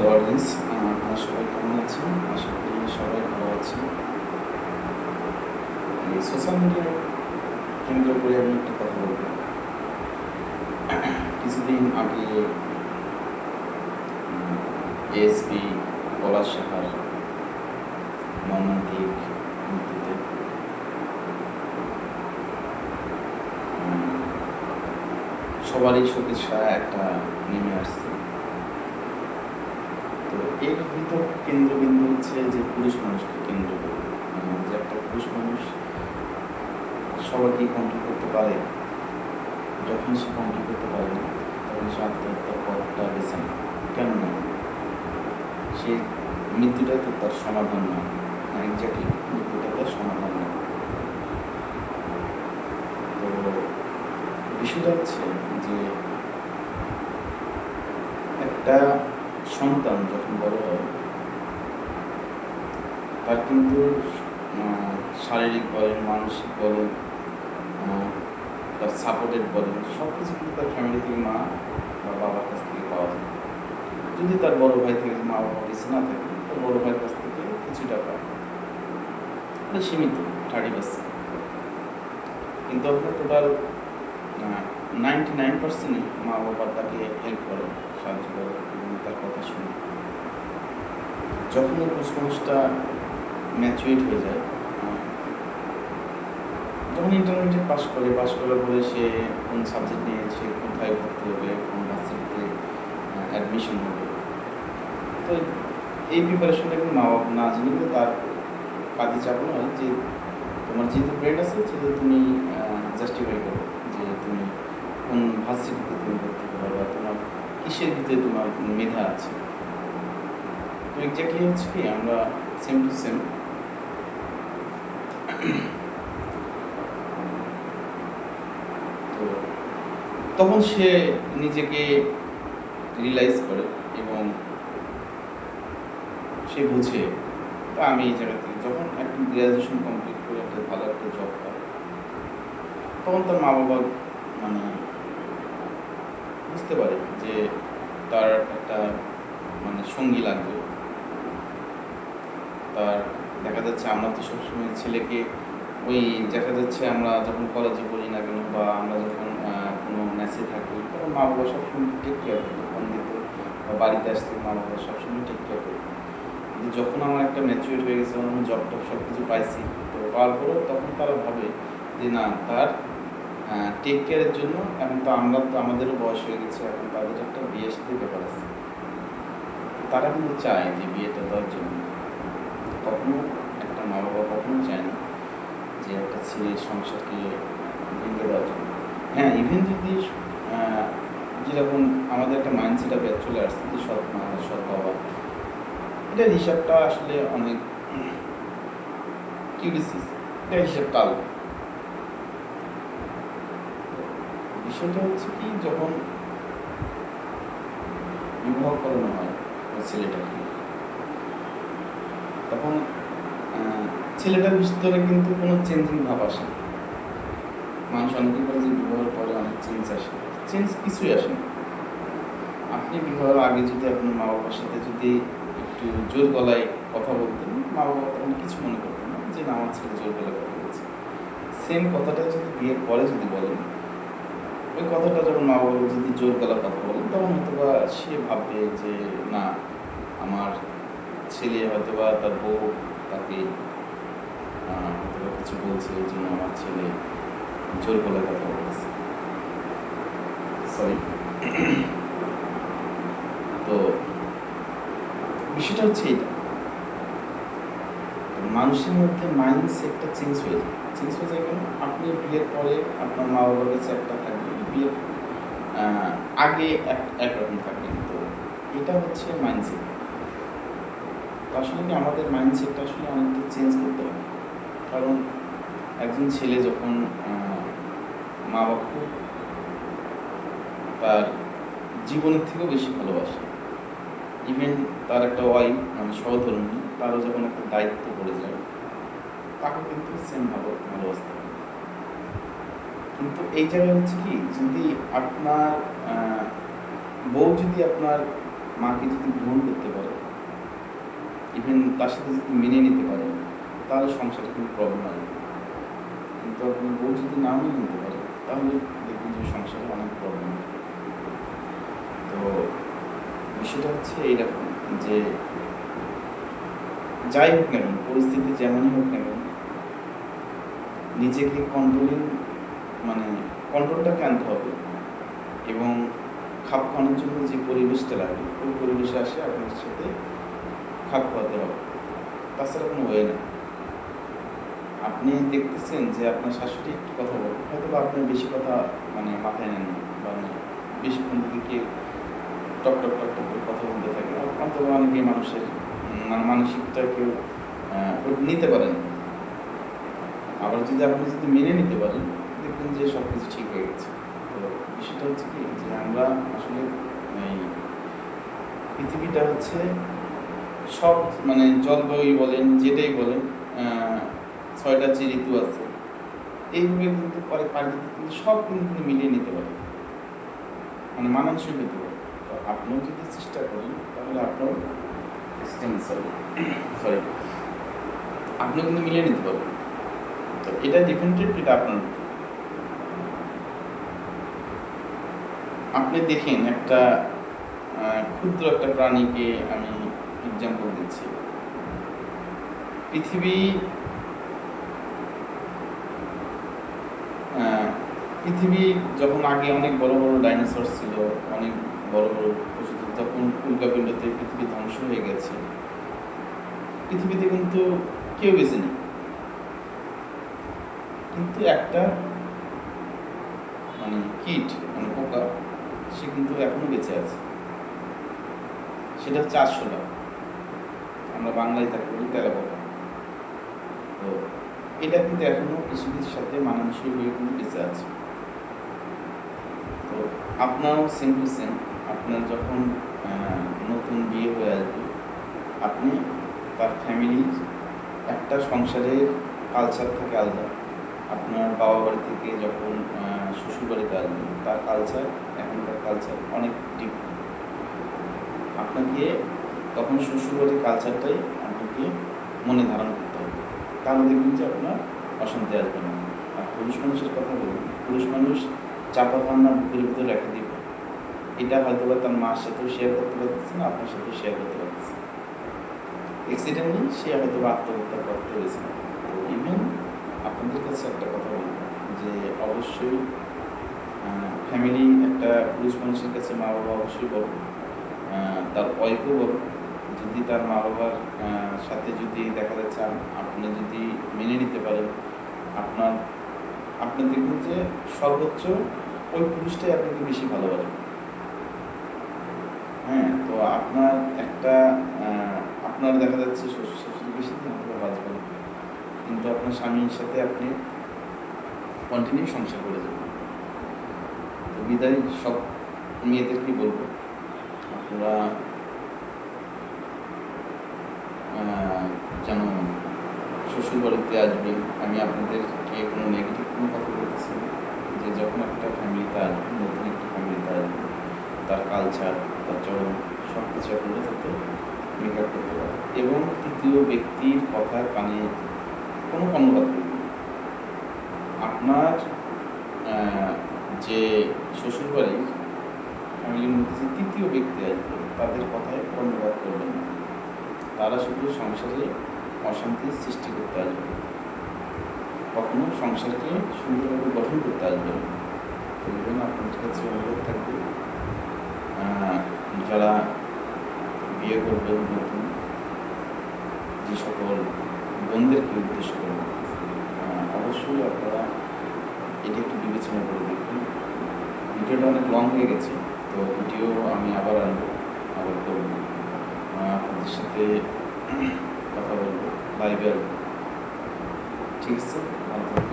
Hello audience, আপনারা সবাই কেমন আছেন? আশা করি সবাই ভালো আছেন। এই সোশ্যাল মিডিয়া কেন্দ্র করে আমি একটা কথা বলব। কিছুদিন আগে এএসপি পলাশ সাহার মর্মান্তিক মৃত্যুতে সবারই শোকের ছায়া একটা নেমে আসছে। তো এর ভিতর কেন্দ্রবিন্দু হচ্ছে যে পুরুষ মানুষকে কেন্দ্র করে, যে একটা পুরুষ মানুষ সবাইকে কন্ট্রোল করতে পারে। যখন সে কন্ট্রোল করতে পারে না, তখন সে আত্মহত্যার পথটা বেছে নেয়। কেন না? সে মৃত্যুটাই তো তার সমাধান না। এক্স্যাক্টলি, মৃত্যুটা তার সমাধান না। তো বিষয়টা হচ্ছে যে একটা সন্তান যখন বড় হয়, তার কিন্তু শারীরিক বলেন, মানসিক বলেন, তার সাপোর্টেড বলেন, সব কিছু কিন্তু তার ফ্যামিলি থেকে, মা বা বাবার কাছ থেকে পাওয়া যায়। যদি তার বড় ভাই থেকে মা বাবা বেশি না থাকে, তার বড় ভাইয়ের কাছ থেকে কিছুটা পায়, সীমিত 30%। কিন্তু আপনার টোটাল 99%ই মা বাবা তাকে হেল্প করে, সাহায্য করে এবং তার কথা শুনে। যখন পুরুষ মানুষটা ম্যাচুরেট হয়ে যায়, যখন ইন্টারমিডিয়েট পাস করার পরে সে কোন সাবজেক্ট নিয়ে সে কোথায় ভর্তি হবে, কোন ভার্সিটিতে অ্যাডমিশন হবে, তো এই প্রিপারেশনটা কিন্তু মা বাবা না জেনে কিন্তু তার কাজে চাপানো হয় যে তোমার যেহেতু ব্রেড আছে, সেহেতু তুমি জাস্টিফাই করো যে তুমি কোন ভার্সিটিতে তুমি ভর্তি করো বা তোমার কিসের ভিতরে তোমার মেধা আছে। তো এক্স্যাক্টলি হচ্ছে কি, আমরা সেম টু সেম তো তখন সে নিজেকে রিয়েলাইজ করে এবং সে বুঝে আমি এই জায়গা থেকে যখন একটা গ্র্যাজুয়েশন কমপ্লিট করে একটা ভালো একটা জব পায়, তখন তার মা বাবা মানে বুঝতে পারে যে তার একটা সঙ্গী লাগবে। তার দেখা যাচ্ছে আমরা তো সবসময় ছেলেকে ওই দেখা যাচ্ছে আমরা যখন কলেজে পড়ি না কেন বা আমরা যখন কোনো মেসে থাকি, তখন মা বাবা সবসময় টেক কেয়ার করে, ফোন দিত বা বাড়িতে আসতে মা বাবা সবসময় টেক কেয়ার করে। কিন্তু যখন আমার একটা ম্যাচিউর হয়ে গেছে, আমি জব টব সব কিছু পাইছি, তো পাওয়ার পরেও তখন তারা ভাবে যে না, তার টেক কেয়ারের জন্য এখন তো আমরা তো আমাদেরও বয়স হয়ে গেছে, এখন তাদের একটা বিয়ে সাথে ব্যাপার আছে, তারা কিন্তু চায় যে বিয়েটা দেওয়ার জন্য। কখনো একটা মা বাবা কখনো চায় না যে একটা ছেলের সংসারকে ভেঙে দেওয়ার জন্য। হ্যাঁ, ইভেন যদি যেরকম আমাদের একটা মাইন্ডসেট চলে আসছে যে সৎ মা সৎ বাবা, এটার হিসাবটা আসলে অনেক কিউরিসিস, এটার হিসাবটা আলাদা। বিষয়টা হচ্ছে কি, যখন বিবাহ করানো হয় ওই ছেলেটাকে, তখন ছেলেটার ভিতরে কিন্তু কোনো চেঞ্জিং ভাব আসে না। মানুষ অনেকে বলে যে বিবাহের পরে অনেক চেঞ্জ আসে, চেঞ্জ কিছুই আসে না। আপনি বিবাহের আগে যদি আপনার মা বাবার সাথে যদি একটু জোর গলায় কথা বলতেন, মা বাবা তখন কিছু মনে করতেন না যে না, আমার ছেলে জোর গলায় কথা বলছে। সেম কথাটা যদি বিয়ের পরে যদি বলেন, ওই কথাটা যখন মা বাবা যদি জোর গলায় কথা বলেন, তখন হয়তো বা সে ভাববে যে না, আমার ছেলে হয়তো বা তার বউ তাকে হয়তো বা কিছু বলছে, এই জন্য আমার ছেলে জোর গলায় কথা বলতেছে। সরি। তো বিষয়টা হচ্ছে এটা, মানুষের মধ্যে মাইন্ডসেটটা চেঞ্জ হয়ে যায় কেন? আপনি বিয়ের পরে আপনার মা বাবার কাছে একটা থাকবে, বিয়ের আগে একরকম থাকবে। তো এটা হচ্ছে মাইন্ডসেট। তো আসলে কি আমাদের মাইন্ডসেটটা আসলে অনেকটা চেঞ্জ করতে হবে। কারণ একজন ছেলে যখন মা বাবাকে তার জীবনের থেকেও বেশি ভালোবাসে, ইভেন তার একটা ওয়াইফ সহধর্মী, তারও যখন একটা দায়িত্ব পড়ে যায়, তাকে কিন্তু সেম ভালোবাসতে হবে। কিন্তু এই জায়গায় হচ্ছে কি, যদি আপনার বউ যদি আপনার মাকে যদি গ্রহণ করতে পারে, ইভেন তার সাথে যদি মেনে নিতে পারে, তাহলে সংসারে কোনো প্রবলেম আসবে না। কিন্তু আপনি বউ যদি না মেনে নিতে পারে, তাহলে দেখবেন যে সংসারে অনেক প্রবলেম আসবে। তো বিষয়টা হচ্ছে এইরকম যে যাই হোক না কেন, পরিস্থিতি যেমনই হোক না কেন, নিজেকে মানে কন্ট্রোলটাকে আনতে হবে এবং খাপ খাওয়ানোর জন্য যে পরিবেশটা লাগে, ওই পরিবেশে আসে আপনার সাথে খাপ খাওয়াতে হবে। তাছাড়া কোনো ওয়ে না। আপনি দেখতেছেন যে আপনার শাশুড়ি একটু কথা বলে, হয়তো বা আপনি বেশি কথা মানে মাথায় নেন না, বা বেশিক্ষণ যদি কে টক টক টক টক করে কথা বলতে থাকে, অথবা অনেকে মানুষের মানসিকটা কেউ নিতে পারেন। আবার আপনি যদি মেনে নিতে পারেন, দেখবেন যে সব কিছু ঠিক হয়ে গেছে। তো বিষয়টা হচ্ছে কি যে আমরা আসলে এই পৃথিবীটা হচ্ছে সব মানে জলবায়ু বলেন, যেটাই বলেন, ৬টা যে ঋতু আছে, এইভাবে কিন্তু পারিপার্শ্বিক কিন্তু সব কিন্তু মিলিয়ে নিতে পারে, মানে মানানসই হতে পারে। তো আপনিও যদি চেষ্টা করেন, তাহলে আপনার সরি আপনিও কিন্তু মিলিয়ে নিতে পারবেন। তো এটা ডিপেন্ডেন্ট, এটা আপনার। আপনি দেখেন একটা ক্ষুদ্র একটা প্রাণীকে আমি এক্সাম্পল দিচ্ছি। পৃথিবী যখন আগে অনেক বড় বড় ডাইনোসর ছিল, অনেক বড় বড় পশু, তখন উল্কাপিণ্ডতে পৃথিবী ধ্বংস হয়ে গেছে। পৃথিবীতে কিন্তু কেউ বেঁচে নেই, কিন্তু একটা মানে কীট, মানে পোকা, সে কিন্তু এখনো বেঁচে আছে। সেটা হচ্ছে আরশোলা, আমরা বাংলায় তাকে বলি তেলাপোকা। তো এটা কিন্তু এখনো কিছু কিছুর সাথে মানানসই হয়ে কিন্তু বেঁচে আছে। তো আপনারও সেম টু সেম, আপনার যখন নতুন বিয়ে হয়ে আসবে, আপনি তার ফ্যামিলির একটা সংসারের কালচার থাকে আলাদা। আপনার বাবা বাড়ি থেকে যখন শ্বশুর বাড়িতে আসবেন, তার কালচার এখনকার কালচার অনেক ডিফারেন্ট। আপনাকে তখন শ্বশুর বাড়ির কালচারটাই আপনাকে মনে ধারণ করতে হবে, তাহলে দেখবেন যে আপনার অশান্তি আসবে না। আর পুরুষ মানুষের কথা বলুন, পুরুষ মানুষ চাপা ধারণা বুকের ভিতরে রেখে দিবে। এটা হয়তো বা তার মার সাথেও শেয়ার করতে পারতেছে না, আপনার সাথেও শেয়ার করতে পারতেছে। অ্যাক্সিডেন্টলি সে হয়তো বা আত্মহত্যা করতে হয়েছে। তো ইভেন আপনাদের কাছে একটা কথা বলবো যে অবশ্যই ফ্যামিলি, একটা পুরুষ মানুষের কাছে মা বাবা অবশ্যই বড়, তার ওয়াইফও বড়। যদি তার মা বাবার সাথে যদি দেখা যাচ্ছে আপনি যদি মেনে নিতে পারেন, আপনার আপনি দেখবেন যে সর্বোচ্চ ওই পুরুষটাই আপনাকে বেশি ভালোবাসে। হ্যাঁ, তো আপনার একটা আপনার দেখা যাচ্ছে শ্বশুর শাশুড়ি বেশি দিন হয়তো বাঁচবেন, কিন্তু আপনার স্বামীর সাথে আপনি কন্টিনিউ সংসার করে যাবেন। তো বিদায় সব মেয়েদেরকে বলবো, আপনারা যেন শ্বশুর বাড়িতে আসবেন। আমি আপনাদেরকে কোনো নেগেটিভ কোনো কথা বলতেছি না, যে যখন একটা ফ্যামিলিতে আসবেন, নতুন একটা ফ্যামিলিতে আসবেন, তার কালচার, তার চরম সব কিছু আপনারা যাতে মেকআপ করতে পারেন, এবং তৃতীয় ব্যক্তির কথা কানে কোনো কর্ণপাত করবেন না। আপনার যে শ্বশুরবাড়ির ফ্যামিলির মধ্যে যে তৃতীয় ব্যক্তি আসবে, তাদের কথায় কর্ণপাত করবেন না। তারা শুধু সংসারে অশান্তির সৃষ্টি করতে আসবে, কখনো সংসারকে সুন্দরভাবে গঠন করতে আসবে না। তো এই জন্য আপনাদের কাছে অনুরোধ থাকবে, যারা বিয়ে করবেন নতুন, যে সকল বোনদেরকে উদ্দেশ্য করে অবশ্যই আপনারা এটি একটু বিবেচনা করে দেখবেন। ভিডিওটা অনেক লং হয়ে গেছে, তো ভিডিও আমি আবার আনবো, আবার করবো, আপনাদের সাথে কথা বলবো, লাইভে আসবো। ঠিক আছে, ভালো থাকবেন।